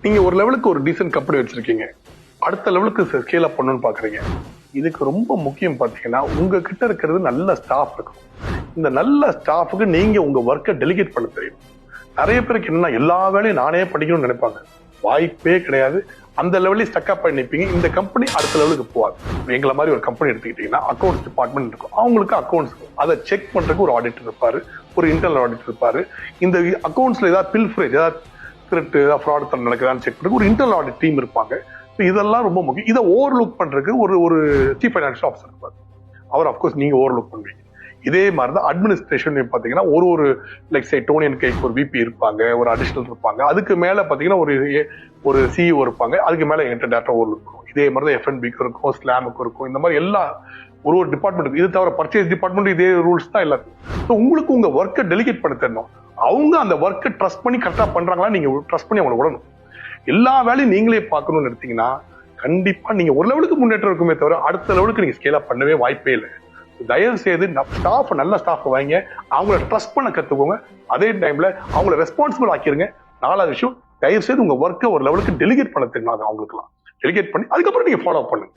நீங்க ஒரு லெவலுக்கு ஒரு டீசென்ட் கம்பெனி வச்சிருக்கீங்க, அடுத்த லெவலுக்கு ஸ்கேல் அப் பண்ணணும்னு பாக்குறீங்க. இதுக்கு ரொம்ப முக்கியம் பாத்தீங்கன்னா உங்ககிட்ட இருக்கிறது நல்ல ஸ்டாஃப் இருக்கும். இந்த நல்ல ஸ்டாஃபுக்கு நீங்க உங்க ஒர்க்கை டெலிகேட் பண்ண தெரியும். நிறைய பேருக்கு என்ன எல்லா வேலையும் நானே படிக்கணும்னு நினைப்பாங்க. வாய்ப்பே கிடையாது. அந்த லெவலே ஸ்டக் அப் பண்ணி நிற்பீங்க. இந்த கம்பெனி அடுத்த லெவலுக்கு போவாது. எங்களை மாதிரி ஒரு கம்பெனி எடுத்துக்கிட்டீங்கன்னா அக்கௌண்ட்ஸ் டிபார்ட்மெண்ட் இருக்கும். அவங்களுக்கு அக்கௌண்ட்ஸ் அதை செக் பண்றதுக்கு ஒரு ஆடிட்டர் இருப்பாரு, ஒரு இன்டர்னல் ஆடிட்டர் இருப்பாரு. இந்த அக்கௌண்ட்ஸ்ல ஏதாவது பில்ஃபரேஜ், ஏதாவது திருட்டு, ஏதாவது ஃப்ராட் நடக்குதான்னு செக் பண்றதுக்கு ஒரு இன்டர்னல் ஆடிட் டீம் இருப்பாங்க. இதெல்லாம் ரொம்ப முக்கியம். இதை ஓவர்லுக் பண்றதுக்கு ஒரு சீஃப் ஃபைனான்சியல் ஆஃபீஸர் இருப்பார். அவர் அப்கோர்ஸ் நீங்க ஓவர்லுக் பண்ணுவீங்க. இதே மாதிரிதான் அட்மினிஸ்ட்ரேஷன் பாத்தீங்கன்னா ஒரு லைக் சே டோனியன் கைக்கு ஒரு விபி இருப்பாங்க, ஒரு அடிஷனல் இருப்பாங்க. அதுக்கு மேல பாத்தீங்கன்னா ஒரு சிஇஓ இருப்பாங்க. அதுக்கு மேல என்கிட்ட டேட்டா ஓவர்லுக் இருக்கும். இதே மாதிரிதான் எஃப்என்பிக்கு இருக்கும், ஸ்லாமுக்கு இருக்கும். இந்த மாதிரி எல்லா ஒரு டிபார்ட்மெண்ட். இது தவிர பர்ச்சேஸ் டிபார்ட்மெண்ட் இதே ரூல்ஸ் தான் எல்லாத்துக்கும். உங்களுக்கு உங்க ஒர்க்கை டெலிகேட் பண்ண தெரியணும். அவங்க அந்த ஒர்க்கை ட்ரஸ்ட் பண்ணி கரெக்டா பண்றாங்களா நீங்க ட்ரஸ்ட் பண்ணி அவங்களை விடணும். எல்லா வேலையும் நீங்களே பார்க்கணும்னு எடுத்தீங்கன்னா கண்டிப்பா நீங்க ஒரு லெவலுக்கு முன்னேற்றம் இருக்குமே தவிர அடுத்த லெவலுக்கு நீங்க ஸ்கேல் அப் பண்ணவே வாய்ப்பே இல்லை. தயவு செய்து ஸ்டாஃப், நல்ல ஸ்டாஃப் வாங்க, அவங்கள ட்ரஸ்ட் பண்ண கத்துக்கோங்க. அதே டைம்ல அவங்கள ரெஸ்பான்சிபிள் ஆக்கிருங்க. நாலாவது விஷயம், தயவு செய்து உங்க ஒர்க்கை ஒரு லெவலுக்கு டெலிகேட் பண்ண தெரியும். அவங்களுக்குலாம் டெலிகேட் பண்ணி அதுக்கப்புறம் நீங்க ஃபாலோ பண்ணுங்க.